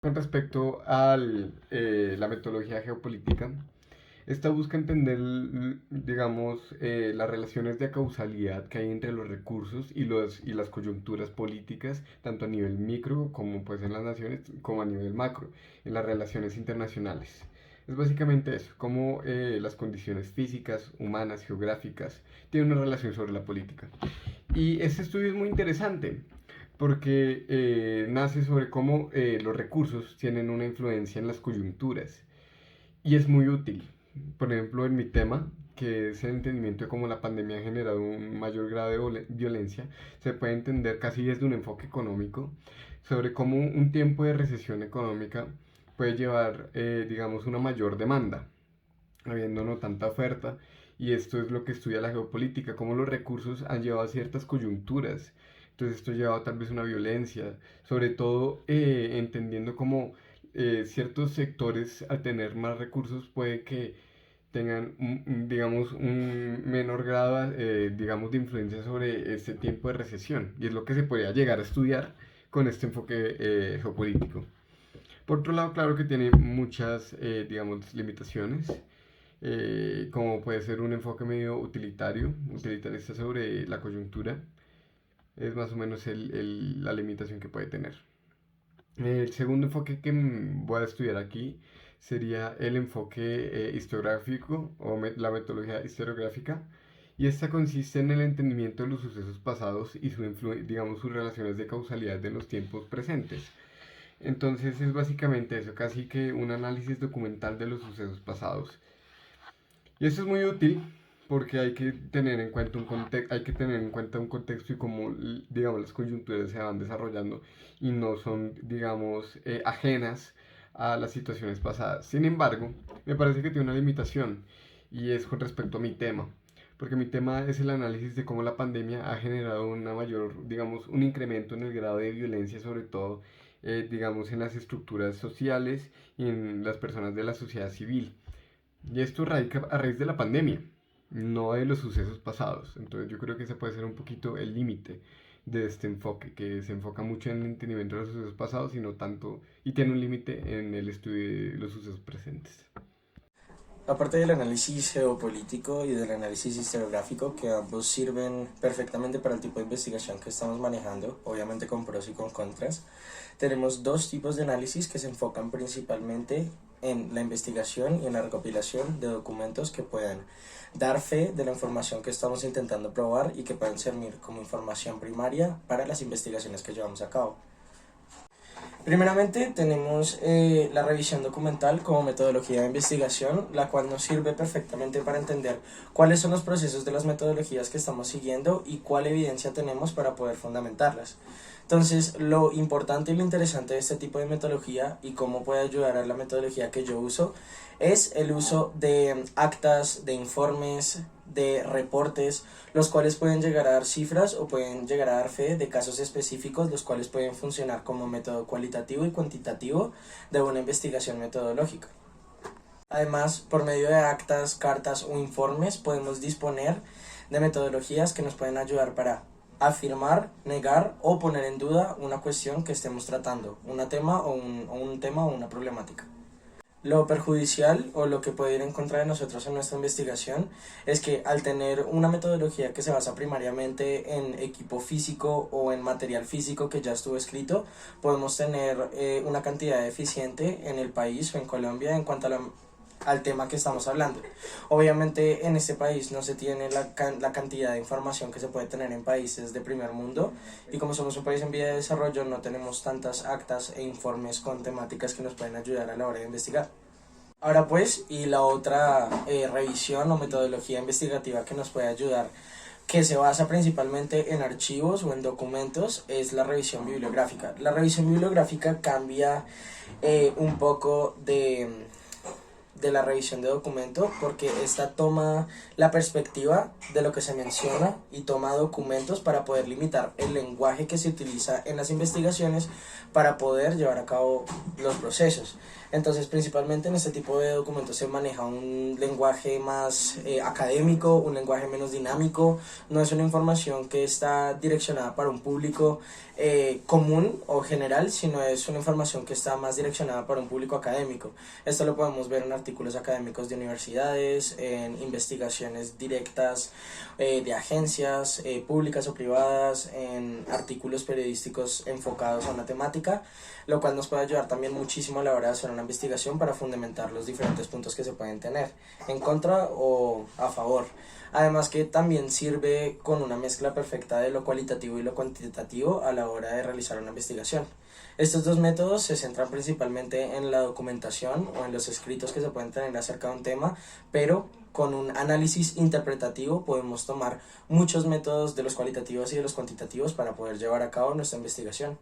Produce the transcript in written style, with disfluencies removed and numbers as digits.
Con respecto a la metodología geopolítica, esta busca entender, digamos, las relaciones de causalidad que hay entre los recursos y las coyunturas políticas, tanto a nivel micro como pues en las naciones, como a nivel macro, en las relaciones internacionales. Es básicamente eso, cómo las condiciones físicas, humanas, geográficas, tienen una relación sobre la política. Y este estudio es muy interesante porque nace sobre cómo los recursos tienen una influencia en las coyunturas y es muy útil. Por ejemplo, en mi tema, que es el entendimiento de cómo la pandemia ha generado un mayor grado de violencia, se puede entender casi desde un enfoque económico sobre cómo un tiempo de recesión económica puede llevar, digamos, una mayor demanda, habiendo no tanta oferta. Y esto es lo que estudia la geopolítica, cómo los recursos han llevado a ciertas coyunturas. Entonces esto ha llevado tal vez a una violencia, sobre todo entendiendo cómo ciertos sectores al tener más recursos puede que tengan, digamos, un menor grado, digamos, de influencia sobre este tiempo de recesión. Y es lo que se podría llegar a estudiar con este enfoque geopolítico. Por otro lado, claro que tiene muchas, digamos, limitaciones, como puede ser un enfoque medio utilitario, utilitarista sobre la coyuntura, es más o menos la limitación que puede tener. El segundo enfoque que voy a estudiar aquí sería el enfoque historiográfico o la metodología historiográfica. Y esta consiste en el entendimiento de los sucesos pasados y digamos, sus relaciones de causalidad de los tiempos presentes. Entonces es básicamente eso, casi que un análisis documental de los sucesos pasados. Y esto es muy útil porque hay que tener en cuenta un contexto, hay que tener en cuenta un contexto y cómo, digamos, las coyunturas se van desarrollando y no son, digamos, ajenas a las situaciones pasadas. Sin embargo, me parece que tiene una limitación y es con respecto a mi tema, porque mi tema es el análisis de cómo la pandemia ha generado una mayor, digamos, un incremento en el grado de violencia, sobre todo, digamos, en las estructuras sociales y en las personas de la sociedad civil. Y esto radica a raíz de la pandemia, no de los sucesos pasados. Entonces yo creo que ese puede ser un poquito el límite de este enfoque, que se enfoca mucho en el entendimiento de los sucesos pasados y no tanto, y tiene un límite en el estudio de los sucesos presentes. Aparte del análisis geopolítico y del análisis historiográfico, que ambos sirven perfectamente para el tipo de investigación que estamos manejando, obviamente con pros y con contras, tenemos dos tipos de análisis que se enfocan principalmente en la investigación y en la recopilación de documentos que puedan dar fe de la información que estamos intentando probar y que puedan servir como información primaria para las investigaciones que llevamos a cabo. Primeramente tenemos la revisión documental como metodología de investigación, la cual nos sirve perfectamente para entender cuáles son los procesos de las metodologías que estamos siguiendo y cuál evidencia tenemos para poder fundamentarlas. Entonces, lo importante y lo interesante de este tipo de metodología y cómo puede ayudar a la metodología que yo uso es el uso de actas, de informes, de reportes, los cuales pueden llegar a dar cifras o pueden llegar a dar fe de casos específicos, los cuales pueden funcionar como método cualitativo y cuantitativo de una investigación metodológica. Además, por medio de actas, cartas o informes podemos disponer de metodologías que nos pueden ayudar para afirmar, negar o poner en duda una cuestión que estemos tratando, un tema o una problemática. Lo perjudicial o lo que puede ir en contra de nosotros en nuestra investigación es que al tener una metodología que se basa primariamente en equipo físico o en material físico que ya estuvo escrito, podemos tener una cantidad eficiente en el país o en Colombia en cuanto a al tema que estamos hablando. Obviamente en este país no se tiene la cantidad de información que se puede tener en países de primer mundo y como somos un país en vía de desarrollo no tenemos tantas actas e informes con temáticas que nos pueden ayudar a la hora de investigar. Ahora pues, y la otra revisión o metodología investigativa que nos puede ayudar, que se basa principalmente en archivos o en documentos, es la revisión bibliográfica. La revisión bibliográfica cambia un poco de la revisión de documento, porque esta toma la perspectiva de lo que se menciona y toma documentos para poder limitar el lenguaje que se utiliza en las investigaciones para poder llevar a cabo los procesos. Entonces, principalmente en este tipo de documentos se maneja un lenguaje más académico, un lenguaje menos dinámico. No es una información que está direccionada para un público común o general, sino es una información que está más direccionada para un público académico. Esto lo podemos ver en artículos académicos de universidades, en investigaciones directas de agencias públicas o privadas, en artículos periodísticos enfocados a una temática, lo cual nos puede ayudar también muchísimo a la hora de hacer una investigación para fundamentar los diferentes puntos que se pueden tener en contra o a favor. Además que también sirve con una mezcla perfecta de lo cualitativo y lo cuantitativo a la hora de realizar una investigación. Estos dos métodos se centran principalmente en la documentación o en los escritos que se pueden tener acerca de un tema, pero con un análisis interpretativo podemos tomar muchos métodos de los cualitativos y de los cuantitativos para poder llevar a cabo nuestra investigación.